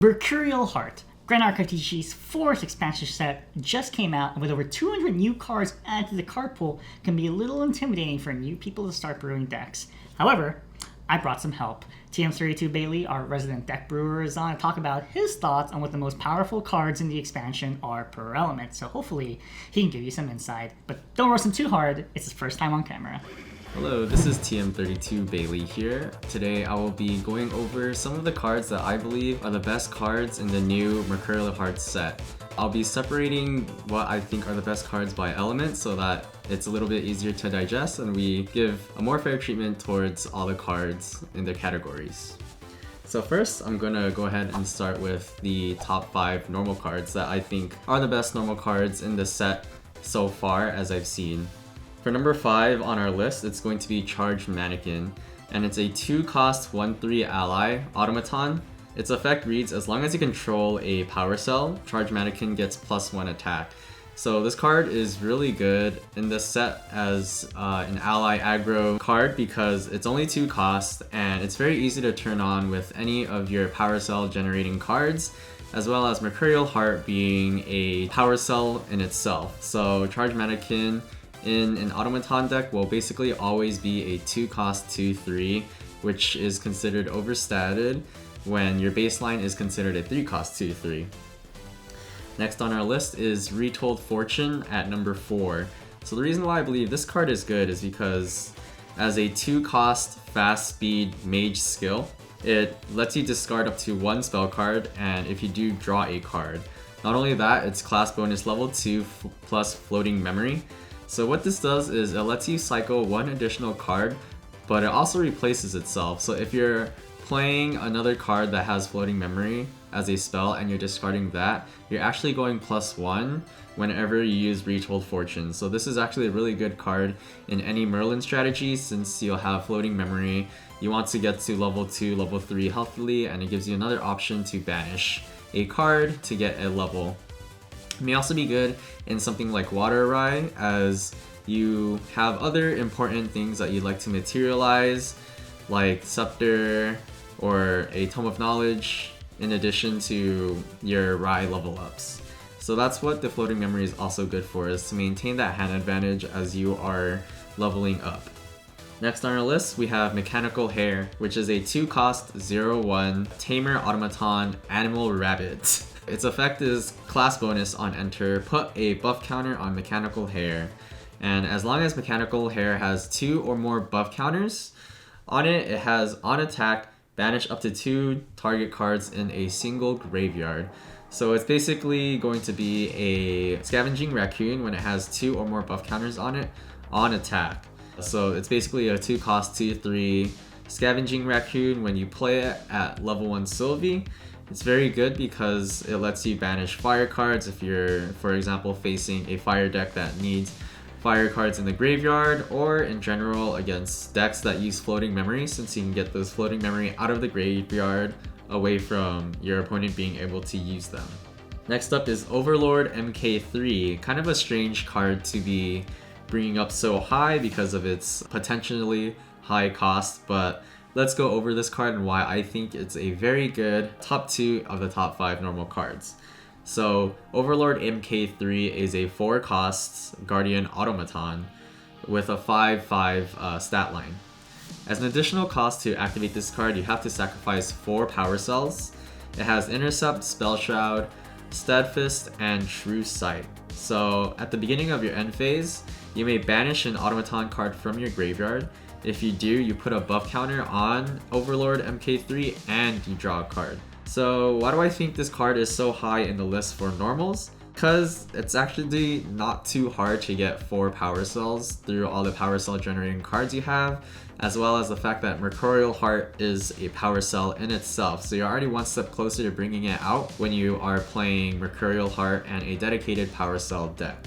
Mercurial Heart, Grand Archive TCG's 4th expansion set, just came out, and with over 200 new cards added to the card pool, can be a little intimidating for new people to start brewing decks. However, I brought some help. TM32 Bailey, our resident deck brewer, is on to talk about his thoughts on what the most powerful cards in the expansion are per element, so hopefully he can give you some insight. But don't roast him too hard, it's his first time on camera. Hello, this is TM32 Bailey here. Today I will be going over some of the cards that I believe are the best cards in the new Mercurial Heart set. I'll be separating what I think are the best cards by element so that it's a little bit easier to digest and we give a more fair treatment towards all the cards in their categories. So first, I'm gonna go ahead and start with the top 5 normal cards that I think are the best normal cards in the set so far as I've seen. For number 5 on our list, it's going to be Charged Mannequin, and it's a 2-cost 1/3 ally automaton. Its effect reads, as long as you control a power cell, Charged Mannequin gets +1 attack. So this card is really good in this set as an ally aggro card because it's only 2 cost and it's very easy to turn on with any of your power cell generating cards, as well as Mercurial Heart being a power cell in itself. So Charged Mannequin in an automaton deck will basically always be a 2-cost 2/3, which is considered overstated when your baseline is considered a 3-cost 2/3. Next on our list is Retold Fortune at number 4. So the reason why I believe this card is good is because as a 2-cost fast speed mage skill, it lets you discard up to 1 spell card, and if you do, draw a card. Not only that, it's class bonus level 2 plus floating memory. So what this does is it lets you cycle 1 additional card, but it also replaces itself. So if you're playing another card that has floating memory as a spell and you're discarding that, you're actually going +1 whenever you use Retold Fortune. So this is actually a really good card in any Merlin strategy since you'll have floating memory. You want to get to level 2, level 3 healthily, and it gives you another option to banish a card to get a level. It may also be good in something like Water Rye, as you have other important things that you'd like to materialize, like Scepter or a Tome of Knowledge, in addition to your Rye level ups. So that's what the floating memory is also good for, is to maintain that hand advantage as you are leveling up. Next on our list, we have Mechanical Hair, which is a 2-cost 0/1 Tamer Automaton Animal Rabbit. Its effect is class bonus on enter, put a buff counter on Mechanical Hair. And as long as Mechanical Hair has 2 or more buff counters on it, it has on attack, banish up to 2 target cards in a single graveyard. So it's basically going to be a Scavenging Raccoon when it has 2 or more buff counters on it on attack. So it's basically a 2-cost 2/3 Scavenging Raccoon when you play it at level 1 Sylvie. It's very good because it lets you banish fire cards if you're, for example, facing a fire deck that needs fire cards in the graveyard, or in general against decks that use floating memory, since you can get those floating memory out of the graveyard away from your opponent being able to use them. Next up is Overlord MK3, kind of a strange card to be bringing up so high because of its potentially high cost, but let's go over this card and why I think it's a very good top 2 of the top 5 normal cards. So Overlord MK3 is a 4-cost Guardian Automaton with a 5/5 stat line. As an additional cost to activate this card, you have to sacrifice 4 power cells. It has Intercept, Spell Shroud, Steadfast, and True Sight. So at the beginning of your end phase, you may banish an automaton card from your graveyard. If you do, you put a buff counter on Overlord MK3 and you draw a card. So why do I think this card is so high in the list for normals? Because it's actually not too hard to get 4 power cells through all the power cell generating cards you have, as well as the fact that Mercurial Heart is a power cell in itself. So you're already one step closer to bringing it out when you are playing Mercurial Heart and a dedicated power cell deck.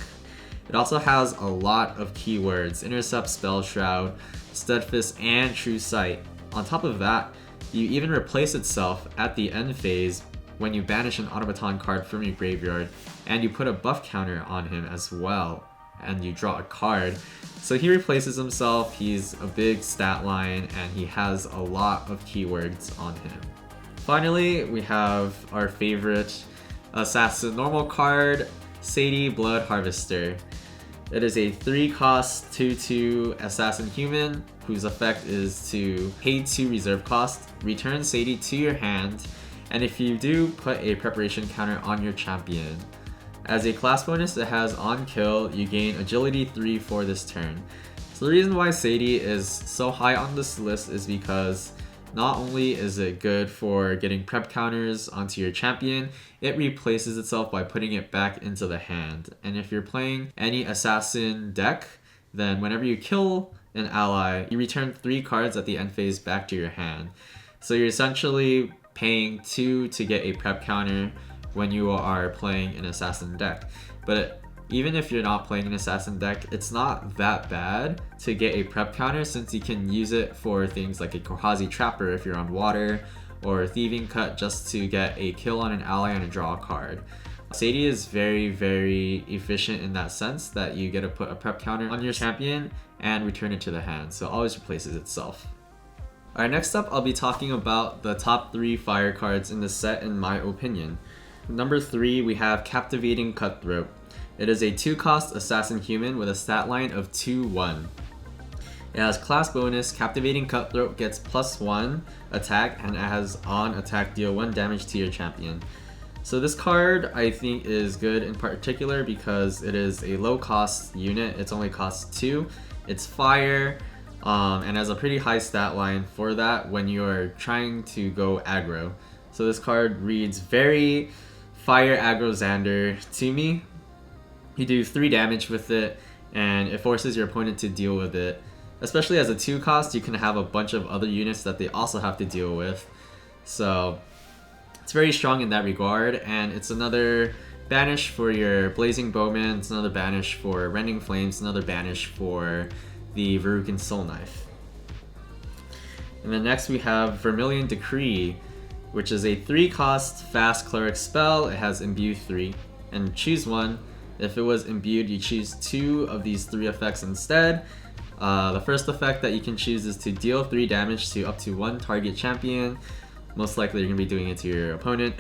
It also has a lot of keywords: Intercept, Spell Shroud, Steadfast, and True Sight. On top of that, you even replace itself at the end phase when you banish an automaton card from your graveyard, and you put a buff counter on him as well, and you draw a card. So he replaces himself, he's a big stat line, and he has a lot of keywords on him. Finally, we have our favorite assassin normal card, Sadie Blood Harvester. It is a 3-cost 2/2 assassin human whose effect is to pay 2 reserve cost, return Sadie to your hand, and if you do, put a preparation counter on your champion. As a class bonus, it has on kill, you gain agility 3 for this turn. So the reason why Sadie is so high on this list is because not only is it good for getting prep counters onto your champion, it replaces itself by putting it back into the hand. And if you're playing any assassin deck, then whenever you kill an ally, you return 3 cards at the end phase back to your hand. So you're essentially paying 2 to get a prep counter when you are playing an assassin deck. But even if you're not playing an assassin deck, it's not that bad to get a prep counter since you can use it for things like a Korhazi Trapper if you're on water, or Thieving Cut just to get a kill on an ally and draw a card. Sadie is very, very efficient in that sense that you get to put a prep counter on your champion and return it to the hand, so it always replaces itself. Alright, next up I'll be talking about the top 3 fire cards in the set in my opinion. Number 3, we have Captivating Cutthroat. It is a 2-cost assassin human with a stat line of 2/1. It has class bonus, Captivating Cutthroat gets +1 attack, and it has on attack deal 1 damage to your champion. So this card I think is good in particular because it is a low cost unit, it's only costs 2, it's fire, and has a pretty high stat line for that when you're trying to go aggro. So this card reads very fire aggro Xander to me. You do 3 damage with it, and it forces your opponent to deal with it. Especially as a 2-cost, you can have a bunch of other units that they also have to deal with. So it's very strong in that regard, and it's another banish for your Blazing Bowman, it's another banish for Rending Flames, another banish for the Verucan Soul Knife. And then next we have Vermilion Decree, which is a 3-cost fast cleric spell. It has Imbue 3, and choose one. If it was imbued, you choose 2 of these 3 effects instead. The first effect that you can choose is to deal 3 damage to up to 1 target champion. Most likely you're going to be doing it to your opponent.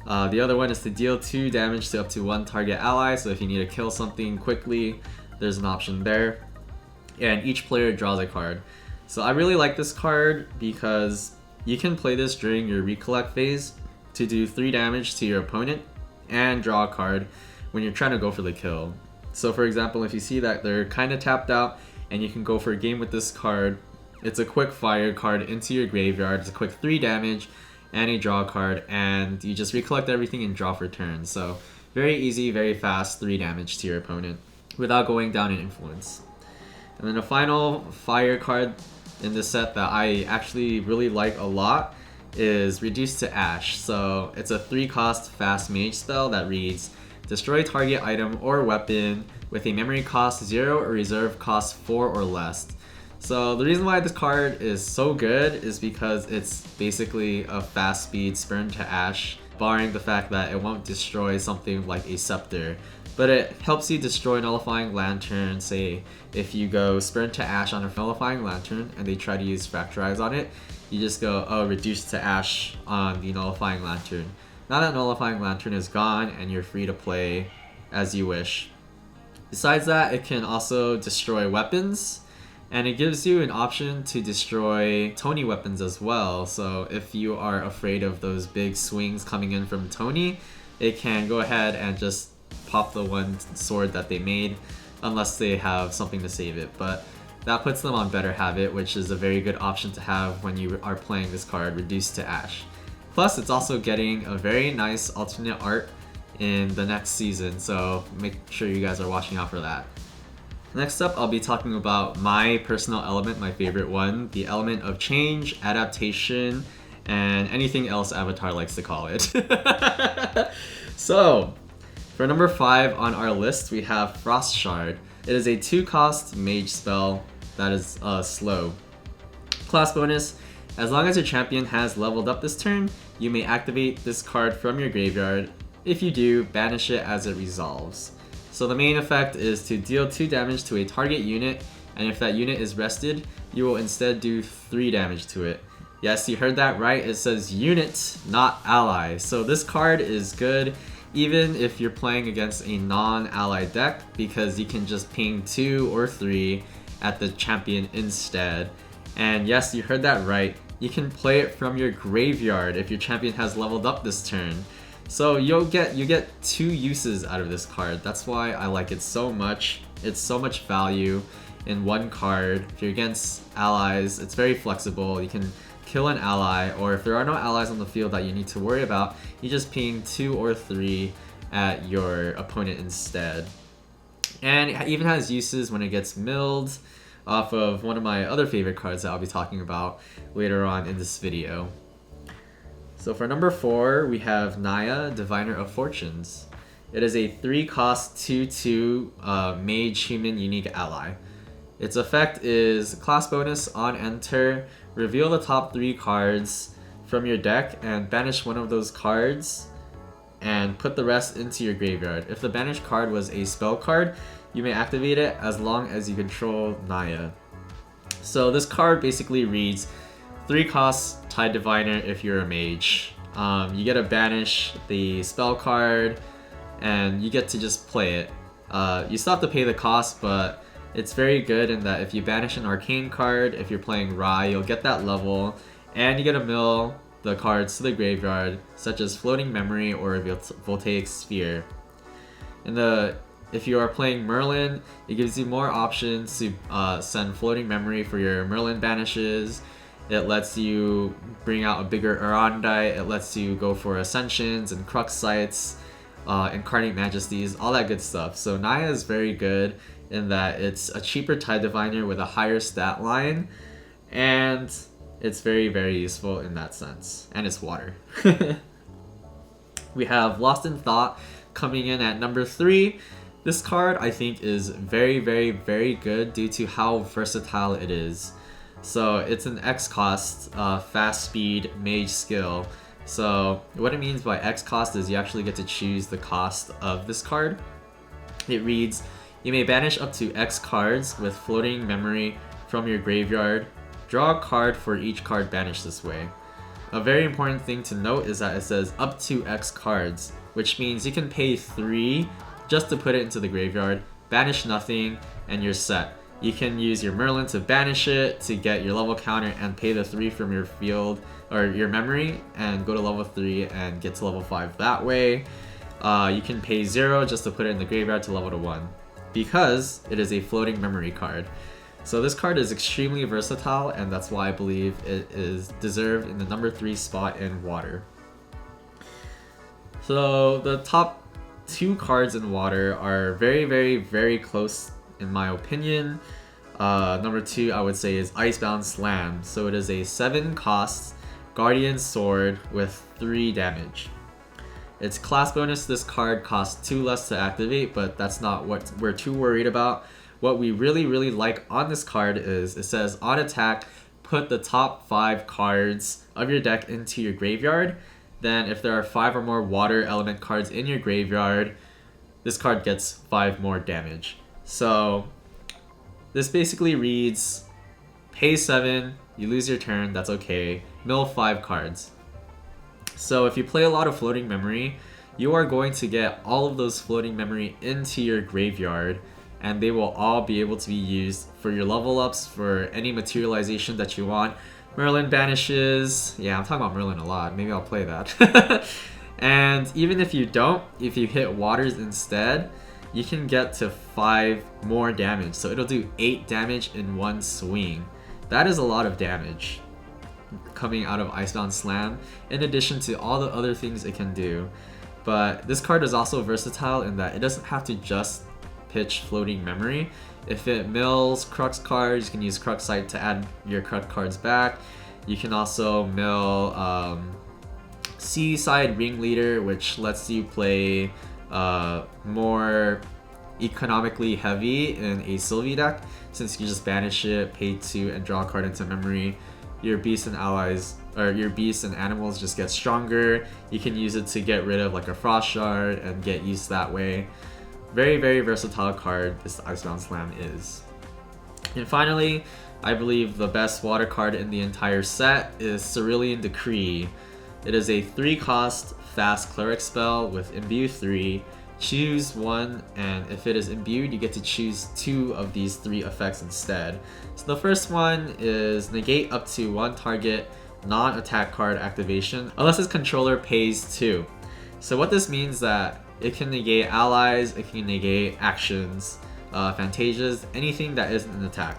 The other one is to deal 2 damage to up to 1 target ally, so if you need to kill something quickly, there's an option there. And each player draws a card. So I really like this card because you can play this during your recollect phase to do 3 damage to your opponent and draw a card when you're trying to go for the kill. So for example, if you see that they're kind of tapped out and you can go for a game with this card, it's a quick fire card into your graveyard, it's a quick 3 damage and a draw card, and you just recollect everything and draw for turn. So very easy, very fast 3 damage to your opponent without going down in influence. And then the final fire card in this set that I actually really like a lot is Reduced to Ash. So it's a 3-cost fast mage spell that reads destroy target item or weapon with a memory cost 0 or reserve cost 4 or less. So the reason why this card is so good is because it's basically a fast speed Spurn to Ash, barring the fact that it won't destroy something like a Scepter. But it helps you destroy Nullifying Lantern. Say if you go Spurn to Ash on a Nullifying Lantern and they try to use Fracturize on it, you just go, oh, Reduce to Ash on the Nullifying Lantern. Now that Nullifying Lantern is gone and you're free to play as you wish. Besides that, it can also destroy weapons, and it gives you an option to destroy Tony weapons as well. So if you are afraid of those big swings coming in from Tony, it can go ahead and just pop the one sword that they made, unless they have something to save it. But that puts them on Better Habit, which is a very good option to have when you are playing this card, Reduced to Ash. Plus, it's also getting a very nice alternate art in the next season, so make sure you guys are watching out for that. Next up, I'll be talking about my personal element, my favorite one, the element of change, adaptation, and anything else Avatar likes to call it. So, for number 5 on our list, we have Frost Shard. It is a 2-cost mage spell that is slow. Class bonus, as long as your champion has leveled up this turn, you may activate this card from your graveyard. If you do, banish it as it resolves. So the main effect is to deal 2 damage to a target unit, and if that unit is rested, you will instead do 3 damage to it. Yes, you heard that right. It says unit, not ally. So this card is good even if you're playing against a non-ally deck because you can just ping 2 or 3 at the champion instead. And yes, you heard that right. You can play it from your graveyard if your champion has leveled up this turn. So you get 2 uses out of this card. That's why I like it so much. It's so much value in one card. If you're against allies, it's very flexible. You can kill an ally, or if there are no allies on the field that you need to worry about, you just ping 2 or 3 at your opponent instead. And it even has uses when it gets milled off of one of my other favorite cards that I'll be talking about later on in this video. So for number 4, we have Naya, Diviner of Fortunes. It is a 3-cost 2/2 mage human unique ally. Its effect is class bonus on enter, reveal the top 3 cards from your deck and banish one of those cards and put the rest into your graveyard. If the banished card was a spell card, you may activate it as long as you control Naya. So this card basically reads 3 costs Tide Diviner if you're a mage. You get to banish the spell card and you get to just play it. You still have to pay the cost, but it's very good in that if you banish an arcane card, if you're playing Rai, you'll get that level, and you get to mill the cards to the graveyard, such as Floating Memory or Voltaic Sphere. If you are playing Merlin, it gives you more options to send Floating Memory for your Merlin banishes. It lets you bring out a bigger Arandite, it lets you go for Ascensions and Crux Sites, Incarnate Majesties, all that good stuff. So Naya is very good in that it's a cheaper Tide Diviner with a higher stat line, and it's very, very useful in that sense. And it's water. We have Lost in Thought coming in at number 3. This card I think is very, very, very good due to how versatile it is. So it's an X cost, fast speed mage skill. So what it means by X cost is you actually get to choose the cost of this card. It reads, you may banish up to X cards with Floating Memory from your graveyard. Draw a card for each card banished this way. A very important thing to note is that it says up to X cards, which means you can pay 3 just to put it into the graveyard, banish nothing, and you're set. You can use your Merlin to banish it to get your level counter and pay the 3 from your field or your memory and go to level 3 and get to level 5 that way. You can pay 0 just to put it in the graveyard to level to 1 because it is a Floating Memory card. So this card is extremely versatile, and that's why I believe it is deserved in the number 3 spot in water. So the top 2 cards in water are very, very, very close in my opinion. Number 2 I would say is Icebound Slam. So it is a 7 cost Guardian Sword with 3 damage. Its class bonus, this card costs 2 less to activate, but that's not what we're too worried about. What we really, really like on this card is it says on attack, put the top 5 cards of your deck into your graveyard. Then if there are 5 or more water element cards in your graveyard, this card gets 5 more damage. So this basically reads, pay 7, you lose your turn, that's okay, mill 5 cards. So if you play a lot of Floating Memory, you are going to get all of those Floating Memory into your graveyard, and they will all be able to be used for your level ups, for any materialization that you want. Merlin banishes, yeah, I'm talking about Merlin a lot, maybe I'll play that. And even if you don't, if you hit waters instead, you can get to 5 more damage. So it'll do 8 damage in one swing. That is a lot of damage coming out of Icebound Slam, in addition to all the other things it can do. But this card is also versatile in that it doesn't have to just pitch Floating Memory. If it mills Crux cards, you can use Crux Sight to add your Crux cards back. You can also mill Seaside Ringleader, which lets you play more economically heavy in a Sylvie deck, since you just banish it, pay 2, and draw a card into memory. Your beasts and allies, or your beasts and animals just get stronger. You can use it to get rid of like a Frost Shard and get used that way. Very, very versatile card this Icebound Slam is. And finally, I believe the best water card in the entire set is Cerulean Decree. It is a 3-cost fast cleric spell with Imbue 3. Choose one, and if it is imbued, you get to choose 2 of these 3 effects instead. So the first one is negate up to 1 target non-attack card activation unless its controller pays 2. So what this means that it can negate allies, it can negate actions, Fantasias, anything that isn't an attack.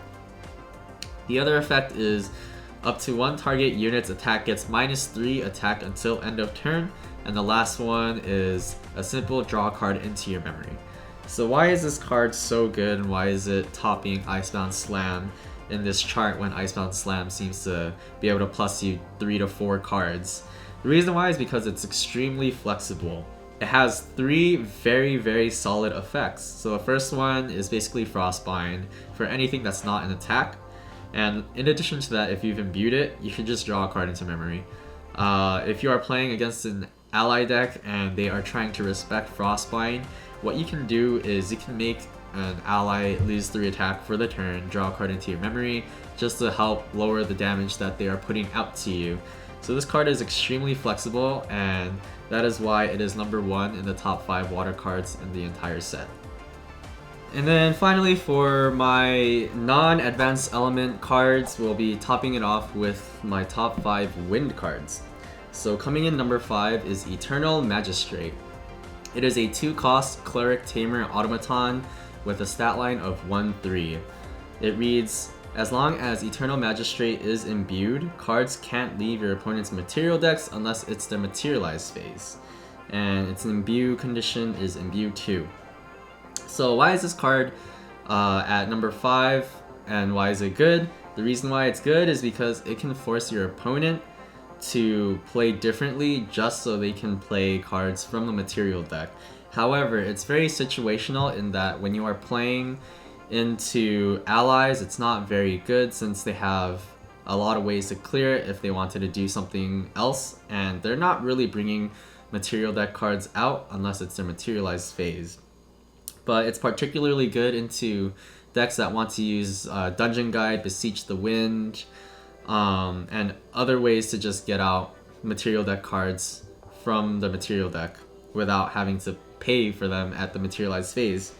The other effect is up to 1 target unit's attack gets -3 attack until end of turn, and the last one is a simple draw card into your memory. So why is this card so good, and why is it topping Icebound Slam in this chart when Icebound Slam seems to be able to plus you 3 to 4 cards? The reason why is because it's extremely flexible. It has 3 very solid effects. So the first one is basically Frostbind for anything that's not an attack. And in addition to that, if you've imbued it, you can just draw a card into memory. If you are playing against an ally deck and they are trying to respect Frostbind, what you can do is you can make an ally lose 3 attack for the turn, draw a card into your memory, just to help lower the damage that they are putting out to you. So this card is extremely flexible, and that is why it is number 1 in the top 5 water cards in the entire set. And then finally, for my non-advanced element cards, we'll be topping it off with my top 5 wind cards. So coming in number 5 is Eternal Magistrate. It is a 2-cost Cleric Tamer Automaton with a stat line of 1/3. It reads, as long as Eternal Magistrate is imbued, cards can't leave your opponent's material decks unless it's their materialized phase. And its imbue condition is Imbue 2. So why is this card at number 5, and why is it good? The reason why it's good is because it can force your opponent to play differently just so they can play cards from the material deck. However, it's very situational in that when you are playing into allies, it's not very good since they have a lot of ways to clear it if they wanted to do something else, and they're not really bringing material deck cards out unless it's their materialized phase. But it's particularly good into decks that want to use Dungeon Guide, Beseech the Wind, and other ways to just get out material deck cards from the material deck without having to pay for them at the materialized phase.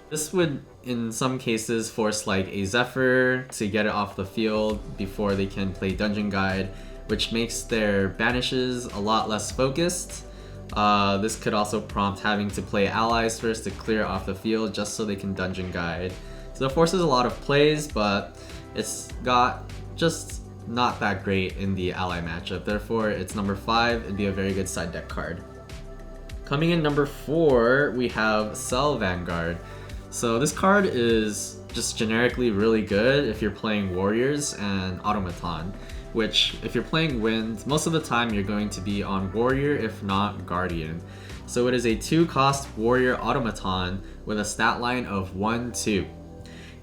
This would, in some cases, force like a Zephyr to get it off the field before they can play Dungeon Guide, which makes their banishes a lot less focused. This could also prompt having to play allies first to clear off the field just so they can Dungeon Guide. So it forces a lot of plays, but it's got just not that great in the ally matchup. Therefore, it's number 5. It'd be a very good side deck card. Coming in number 4, we have Cell Vanguard. So this card is just generically really good if you're playing Warriors and Automaton, which if you're playing Wind, most of the time you're going to be on Warrior if not Guardian. So it is a 2-cost Warrior Automaton with a stat line of 1/2.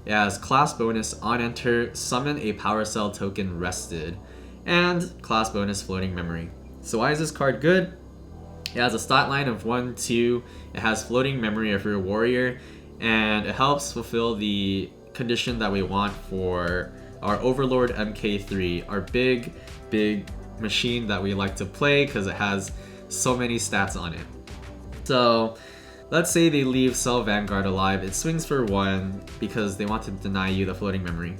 It has class bonus on enter, summon a Power Cell token rested, and class bonus floating memory. So why is this card good? It has a stat line of 1/2, it has floating memory if you're a warrior, and it helps fulfill the condition that we want for our Overlord MK3, our big machine that we like to play because it has so many stats on it. So let's say they leave Cell Vanguard alive, it swings for 1 because they want to deny you the floating memory.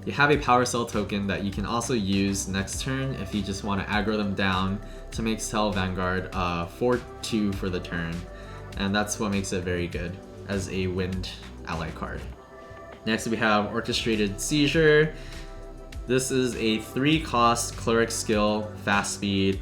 You have a Power Cell token that you can also use next turn if you just want to aggro them down to make Cell Vanguard 4/2 for the turn. And that's what makes it very good as a wind ally card. Next we have Orchestrated Seizure. This is a 3-cost cleric skill, fast speed.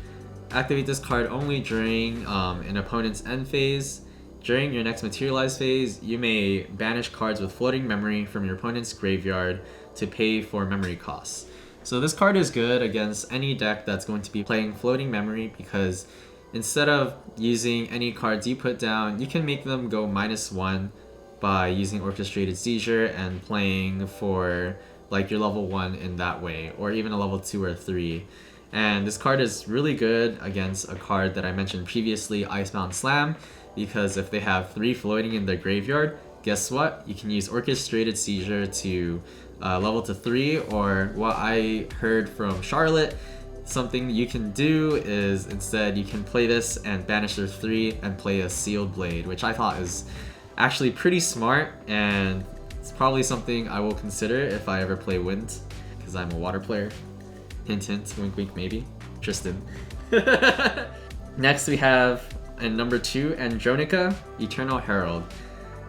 Activate this card only during an opponent's end phase. During your next materialized phase, you may banish cards with floating memory from your opponent's graveyard to pay for memory costs. So this card is good against any deck that's going to be playing floating memory because instead of using any cards you put down, you can make them go -1 by using Orchestrated Seizure and playing for like your level 1 in that way, or even a level 2 or 3. And this card is really good against a card that I mentioned previously, Icebound Slam, because if they have 3 floating in their graveyard, guess what? You can use Orchestrated Seizure to level to 3, or what I heard from Charlotte, something you can do is instead you can play this and banish their 3 and play a Sealed Blade, which I thought is actually pretty smart, and it's probably something I will consider if I ever play Wind, because I'm a water player. Hint hint, wink wink maybe. Tristan. Next we have, in number 2, Andronica, Eternal Herald.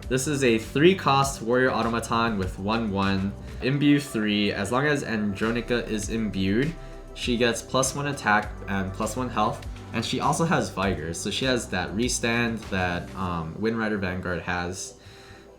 This is a 3-cost warrior automaton with 1/1, imbue 3. As long as Andronica is imbued, she gets +1 attack and +1 health, and she also has Vigor, so she has that restand that Wind Rider Vanguard has.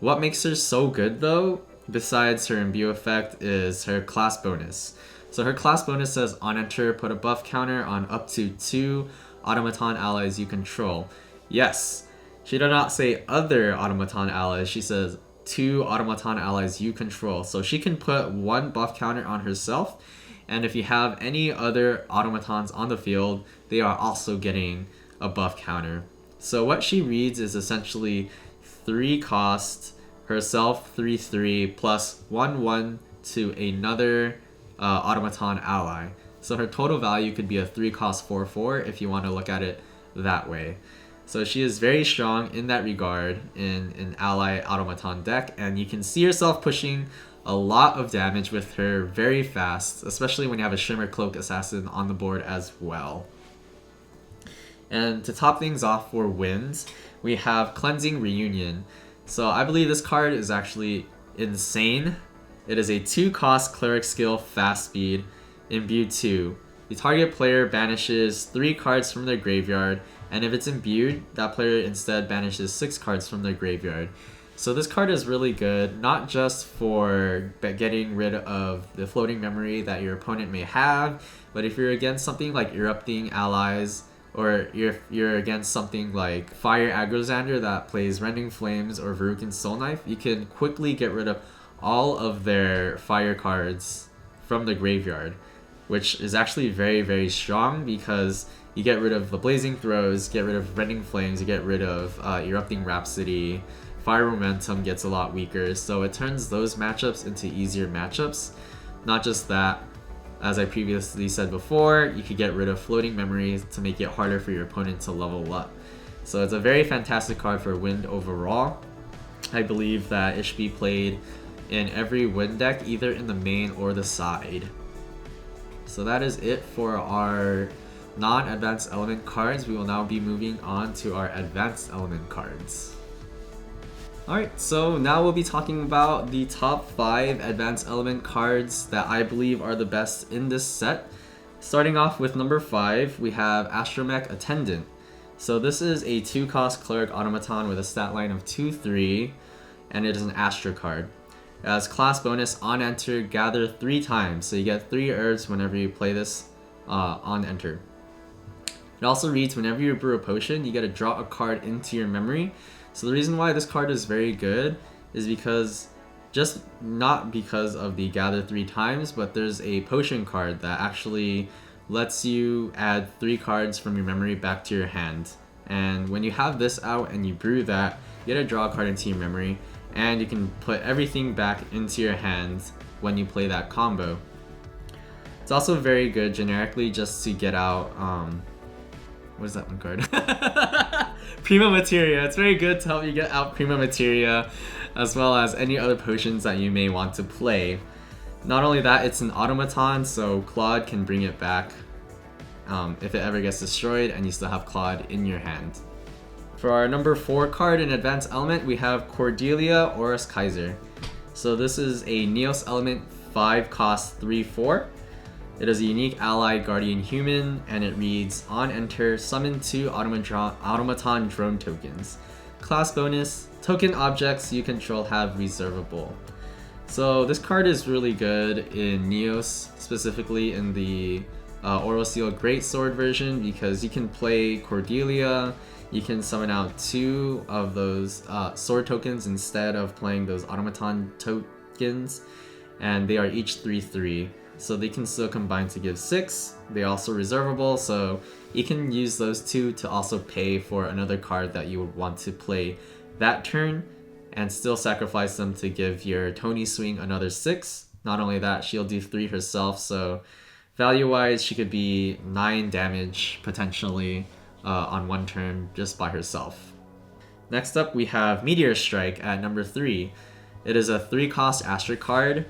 What makes her so good though, besides her imbue effect, is her class bonus. So her class bonus says on enter, put a buff counter on up to 2 automaton allies you control. Yes, she did not say other automaton allies, she says 2 automaton allies you control. So she can put 1 buff counter on herself, and if you have any other automatons on the field, they are also getting a buff counter. So what she reads is essentially 3 cost, herself 3/3, plus 1/1 to another automaton ally. So her total value could be a 3 cost 4/4 if you want to look at it that way. So she is very strong in that regard in an ally automaton deck, and you can see yourself pushing a lot of damage with her very fast, especially when you have a Shimmer Cloak Assassin on the board as well. And to top things off for wins, we have Cleansing Reunion. So I believe this card is actually insane. It is a 2-cost cleric skill fast speed, imbue 2. The target player banishes 3 cards from their graveyard, and if it's imbued, that player instead banishes 6 cards from their graveyard. So this card is really good, not just for getting rid of the floating memory that your opponent may have, but if you're against something like Erupting Allies, or you're against something like Fire Agrozander that plays Rending Flames or Verucan Soul Knife, you can quickly get rid of all of their fire cards from the graveyard, which is actually very, very strong because you get rid of the Blazing Throws, get rid of Rending Flames, you get rid of Erupting Rhapsody, Fire Momentum gets a lot weaker, so it turns those matchups into easier matchups. Not just that, as I previously said before, you could get rid of Floating Memory to make it harder for your opponent to level up. So it's a very fantastic card for Wind overall. I believe that it should be played in every Wind deck, either in the main or the side. So that is it for our non-advanced element cards. We will now be moving on to our advanced element cards. Alright, so now we'll be talking about the top 5 advanced element cards that I believe are the best in this set. Starting off with number 5, we have Astromech Attendant. So this is a 2-cost cleric automaton with a stat line of 2/3, and it is an Astro card. It has class bonus on enter, gather 3 times, so you get 3 herbs whenever you play this on enter. It also reads, whenever you brew a potion, you get to draw a card into your memory. So the reason why this card is very good is because, just not because of the gather 3 times, but there's a potion card that actually lets you add 3 cards from your memory back to your hand. And when you have this out and you brew that, you get to draw a card into your memory, and you can put everything back into your hand when you play that combo. It's also very good generically just to get out, what is that one card? Prima Materia. It's very good to help you get out Prima Materia, as well as any other potions that you may want to play. Not only that, it's an automaton, so Claude can bring it back if it ever gets destroyed and you still have Claude in your hand. For our number 4 card in Advanced Element, we have Cordelia Horus Kaiser. So this is a Neos Element 5 cost 3/4. It is a unique ally guardian human, and it reads, on enter, summon 2 automaton drone tokens. Class bonus, token objects you control have reservable. So this card is really good in Neos, specifically in the Orosil Greatsword version, because you can play Cordelia, you can summon out 2 of those sword tokens instead of playing those automaton tokens, and they are each 3/3. So they can still combine to give 6. They're also reservable, so you can use those 2 to also pay for another card that you would want to play that turn, and still sacrifice them to give your Tony Swing another 6. Not only that, she'll do 3 herself, so value-wise, she could be 9 damage potentially on one turn just by herself. Next up, we have Meteor Strike at number 3. It is a 3-cost Astra card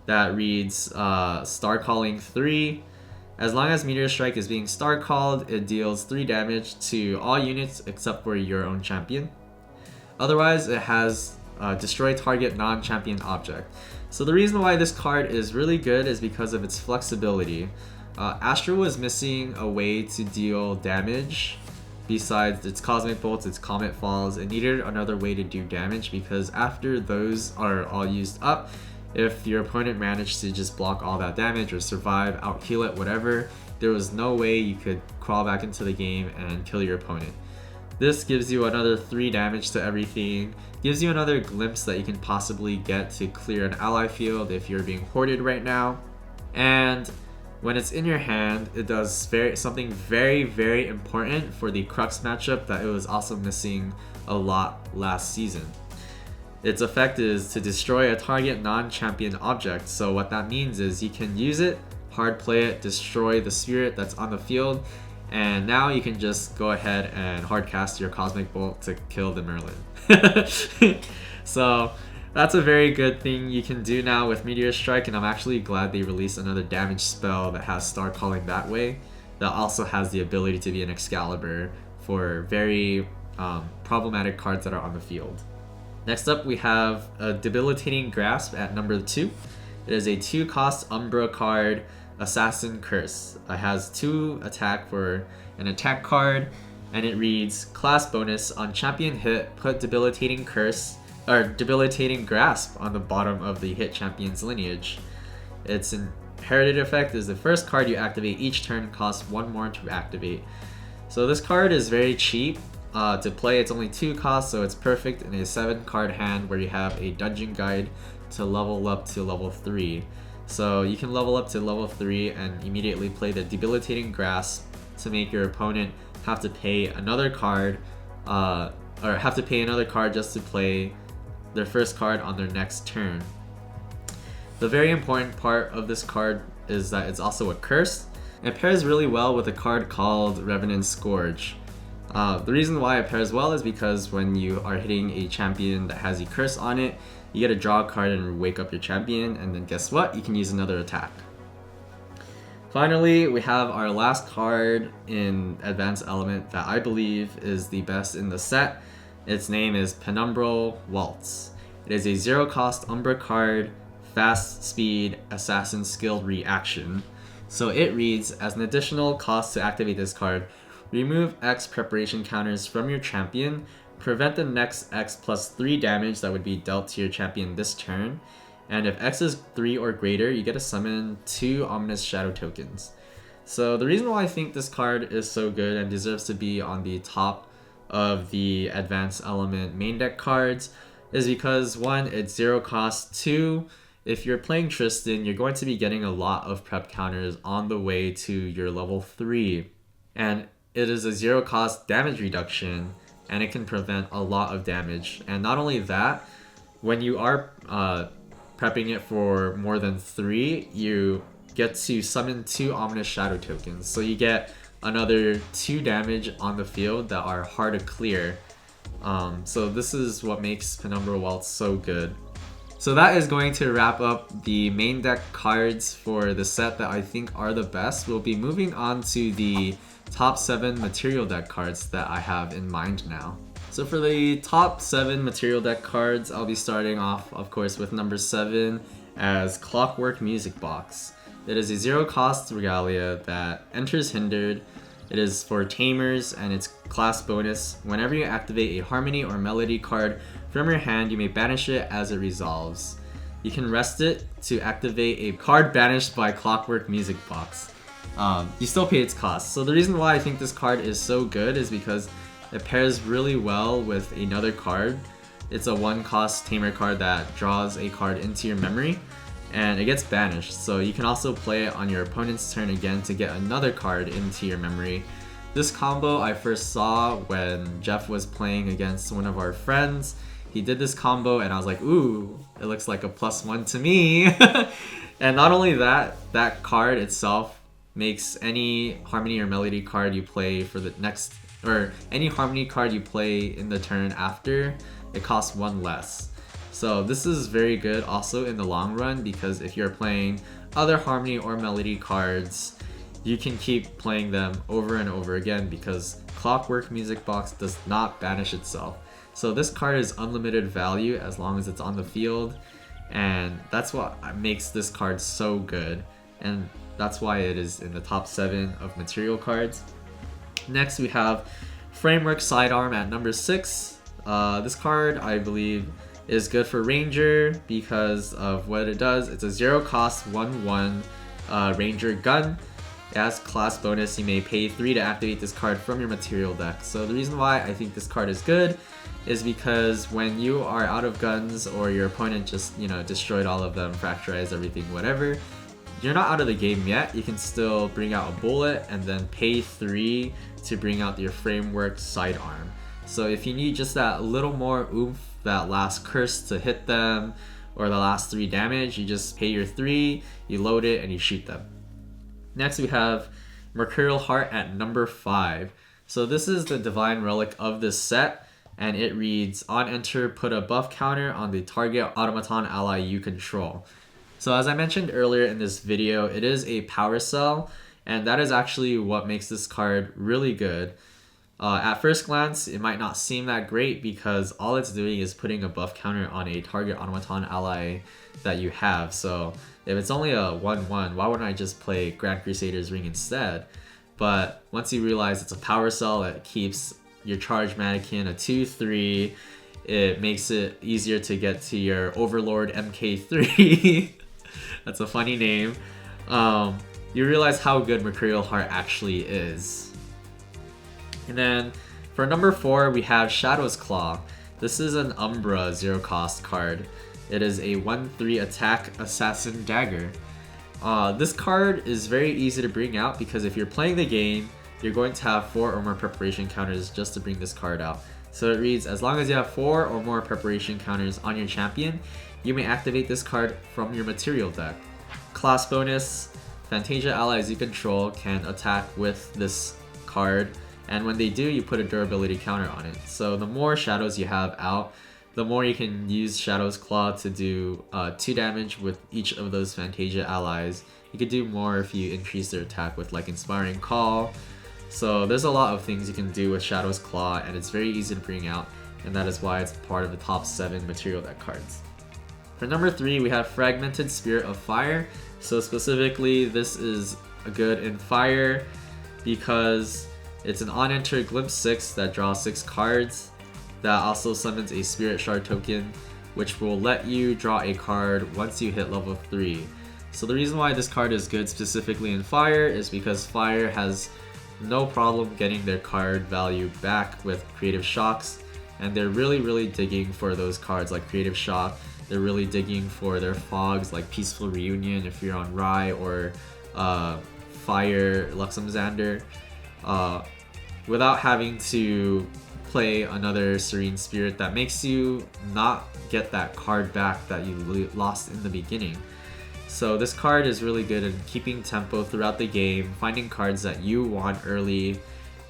that reads Star Calling 3. As long as Meteor Strike is being Star Called, it deals 3 damage to all units except for your own champion. Otherwise, it has Destroy Target Non-Champion Object. So the reason why this card is really good is because of its flexibility. Astra was missing a way to deal damage besides its Cosmic Bolts, its Comet Falls. It needed another way to do damage because after those are all used up, if your opponent managed to just block all that damage or survive, out heal it, whatever, there was no way you could crawl back into the game and kill your opponent. This gives you another 3 damage to everything, gives you another glimpse that you can possibly get to clear an ally field if you're being hoarded right now. And when it's in your hand, it does something very, very important for the Crux matchup that it was also missing a lot last season. Its effect is to destroy a target non-champion object. So what that means is you can use it, hard play it, destroy the spirit that's on the field, and now you can just go ahead and hard cast your Cosmic Bolt to kill the Merlin. So that's a very good thing you can do now with Meteor Strike, and I'm actually glad they released another damage spell that has Star Calling that way, that also has the ability to be an Excalibur for very problematic cards that are on the field. Next up, we have a Debilitating Grasp at number 2. It is a 2-cost Umbra card, Assassin Curse. It has 2 attack for an attack card, and it reads, class bonus, on champion hit, put Debilitating Grasp on the bottom of the hit champion's lineage. Its inherited effect is the first card you activate each turn costs 1 more to activate. So this card is very cheap. To play, it's only 2 costs, so it's perfect in a 7-card hand where you have a dungeon guide to level up to level 3. So you can level up to level 3 and immediately play the Debilitating Grasp to make your opponent have to pay another card, or have to pay another card just to play their first card on their next turn. The very important part of this card is that it's also a curse. It pairs really well with a card called Revenant Scourge. The reason why it pairs well is because when you are hitting a champion that has a curse on it, you get to draw a card and wake up your champion, and then guess what? You can use another attack. Finally, we have our last card in Advanced Element that I believe is the best in the set. Its name is Penumbral Waltz. It is a 0-cost Umbra card, fast speed, assassin skilled reaction. So it reads, as an additional cost to activate this card, remove X preparation counters from your champion, prevent the next X plus 3 damage that would be dealt to your champion this turn, and if X is 3 or greater, you get to summon 2 Ominous Shadow tokens. So the reason why I think this card is so good and deserves to be on the top of the Advanced Element main deck cards is because 1, it's 0 cost, 2, if you're playing Tristan, you're going to be getting a lot of prep counters on the way to your level 3. And it is a 0-cost damage reduction, and it can prevent a lot of damage. And not only that, when you are prepping it for more than 3, you get to summon 2 Ominous Shadow tokens. So you get another 2 damage on the field that are hard to clear. So this is what makes Penumbra Waltz so good. So that is going to wrap up the main deck cards for the set that I think are the best. We'll be moving on to the top 7 material deck cards that I have in mind now. So for the top 7 material deck cards, I'll be starting off, of course, with number 7 as Clockwork Music Box. It is a 0-cost regalia that enters hindered. It is for Tamers, and its class bonus, whenever you activate a Harmony or Melody card from your hand, you may banish it as it resolves. You can rest it to activate a card banished by Clockwork Music Box. You still pay its cost. So the reason why I think this card is so good is because it pairs really well with another card. It's a 1-cost Tamer card that draws a card into your memory, and it gets banished. So you can also play it on your opponent's turn again to get another card into your memory. This combo I first saw when Jeff was playing against one of our friends. He did this combo and I was like, ooh, it looks like a +1 to me. And not only that, that card itself makes any harmony or melody card you play for the next, or any harmony card you play in the turn after, it costs 1 less. So this is very good also in the long run, because if you're playing other harmony or melody cards, you can keep playing them over and over again because Clockwork Music Box does not banish itself. So this card is unlimited value as long as it's on the field, and that's what makes this card so good, and that's why it is in the top 7 of material cards. Next we have Framework Sidearm at number 6. This card, I believe, is good for Ranger because of what it does. It's a 0 cost 1/1 Ranger gun. As class bonus, you may pay 3 to activate this card from your material deck. So the reason why I think this card is good is because when you are out of guns or your opponent just, destroyed all of them, fracturized everything, whatever, you're not out of the game yet. You can still bring out a bullet and then pay 3 to bring out your Framework Sidearm. So if you need just that little more oomph, that last curse to hit them, or the last 3 damage, you just pay your 3, you load it, and you shoot them. Next we have Mercurial Heart at number 5. So this is the divine relic of this set, and it reads, on enter, put a buff counter on the target automaton ally you control. So as I mentioned earlier in this video, it is a power cell, and that is actually what makes this card really good. At first glance, it might not seem that great because all it's doing is putting a buff counter on a target automaton ally that you have. So if it's only a 1/1, why wouldn't I just play Grand Crusader's Ring instead? But once you realize it's a power cell that keeps your charged mannequin a 2/3, it makes it easier to get to your Overlord MK3. That's a funny name. You realize how good Mercurial Heart actually is. And then for number 4, we have Shadow's Claw. This is an Umbra 0 cost card. It is a 1/3 attack assassin dagger. This card is very easy to bring out because if you're playing the game, you're going to have 4 or more preparation counters just to bring this card out. So it reads, as long as you have 4 or more preparation counters on your champion, you may activate this card from your material deck. Class bonus, Fantasia allies you control can attack with this card, and when they do, you put a durability counter on it. So the more shadows you have out, the more you can use Shadow's Claw to do 2 damage with each of those Fantasia allies. You could do more if you increase their attack with like Inspiring Call. So there's a lot of things you can do with Shadow's Claw, and it's very easy to bring out, and that is why it's part of the top 7 material deck cards. For number 3, we have Fragmented Spirit of Fire. So specifically, this is good in Fire because it's an on-enter Glimpse 6 that draws 6 cards, that also summons a Spirit Shard token, which will let you draw a card once you hit level 3. So the reason why this card is good specifically in Fire is because Fire has no problem getting their card value back with Creative Shocks, and they're really digging for those cards like Creative Shock. They're really digging for their fogs like Peaceful Reunion if you're on Rye, or Fire Luxem Xander, without having to play another Serene Spirit that makes you not get that card back that you lost in the beginning. So this card is really good in keeping tempo throughout the game, finding cards that you want early,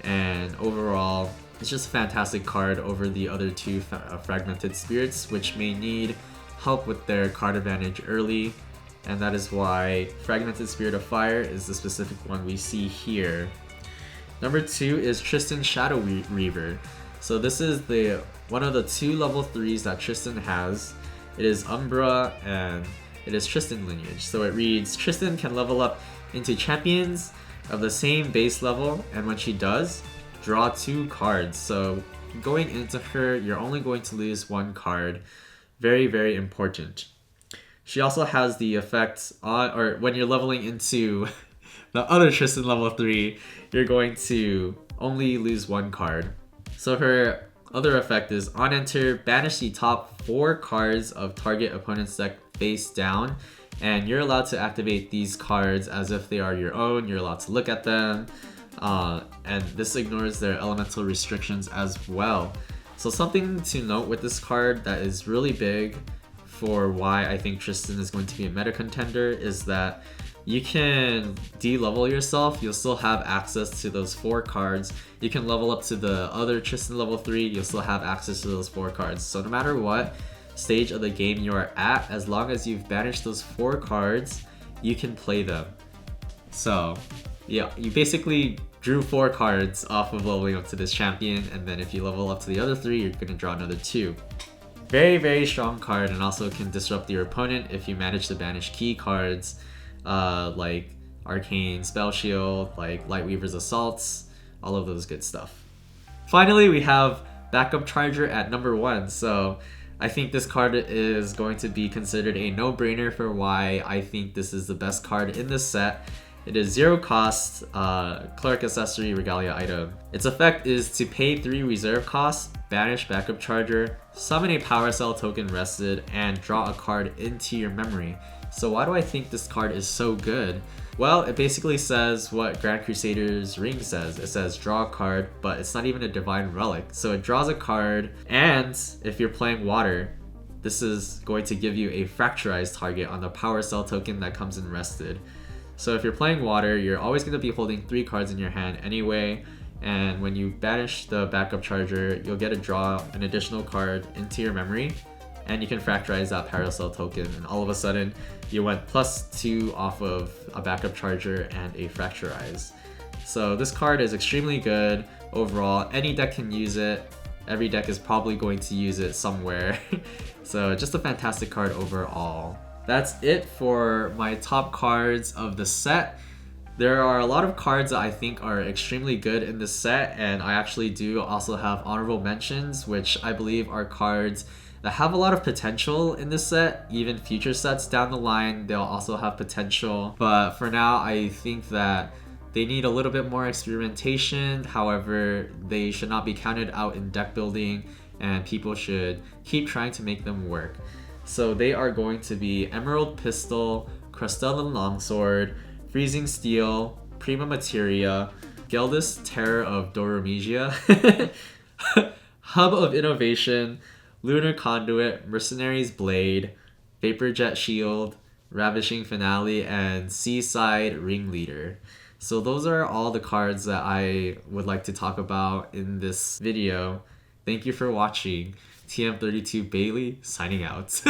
and overall it's just a fantastic card over the other 2 Fragmented Spirits, which may need help with their card advantage early, and that is why Fragmented Spirit of Fire is the specific one we see here. Number 2 is Tristan Shadow Reaver. So this is one of the 2 level 3s that Tristan has. It is Umbra and it is Tristan lineage. So it reads, Tristan can level up into champions of the same base level, and when she does, draw 2 cards. So going into her, you're only going to lose 1 card. Very important. She also has the effect on, or when you're leveling into the other Tristan level 3, you're going to only lose 1 card. So her other effect is, on enter, banish the top 4 cards of target opponent's deck face down, and you're allowed to activate these cards as if they are your own. You're allowed to look at them, and this ignores their elemental restrictions as well. So something to note with this card that is really big for why I think Tristan is going to be a meta contender is that you can de-level yourself. You'll still have access to those 4 cards. You can level up to the other Tristan level 3. You'll still have access to those 4 cards. So no matter what stage of the game you are at, as long as you've banished those 4 cards, you can play them. So yeah, you basically drew 4 cards off of leveling up to this champion, and then if you level up to the other 3, you're gonna draw another 2. Very, very strong card, and also can disrupt your opponent if you manage to banish key cards like Arcane Spell Shield, like Lightweaver's Assaults, all of those good stuff. Finally, we have Backup Charger at number 1. So I think this card is going to be considered a no-brainer for why I think this is the best card in this set. It is 0 cost, Cleric Accessory Regalia item. Its effect is to pay 3 reserve costs, banish Backup Charger, summon a Power Cell token rested, and draw a card into your memory. So why do I think this card is so good? Well, it basically says what Grand Crusader's Ring says. It says draw a card, but it's not even a Divine Relic. So it draws a card, and if you're playing Water, this is going to give you a Fracturized target on the Power Cell token that comes in rested. So if you're playing Water, you're always going to be holding 3 cards in your hand anyway, and when you banish the Backup Charger, you'll get to draw an additional card into your memory, and you can Fracturize that Power Cell token, and all of a sudden you went +2 off of a Backup Charger and a Fracturize. So this card is extremely good overall. Any deck can use it. Every deck is probably going to use it somewhere. So just a fantastic card overall. That's it for my top cards of the set. There are a lot of cards that I think are extremely good in this set, and I actually do also have honorable mentions, which I believe are cards that have a lot of potential in this set. Even future sets down the line, they'll also have potential. But for now, I think that they need a little bit more experimentation. However, they should not be counted out in deck building, and people should keep trying to make them work. So they are going to be Emerald Pistol, Crystalline Longsword, Freezing Steel, Prima Materia, Geldis Terror of Doromesia, Hub of Innovation, Lunar Conduit, Mercenary's Blade, Vaporjet Shield, Ravishing Finale, and Seaside Ringleader. So those are all the cards that I would like to talk about in this video. Thank you for watching. TM32 Bailey signing out.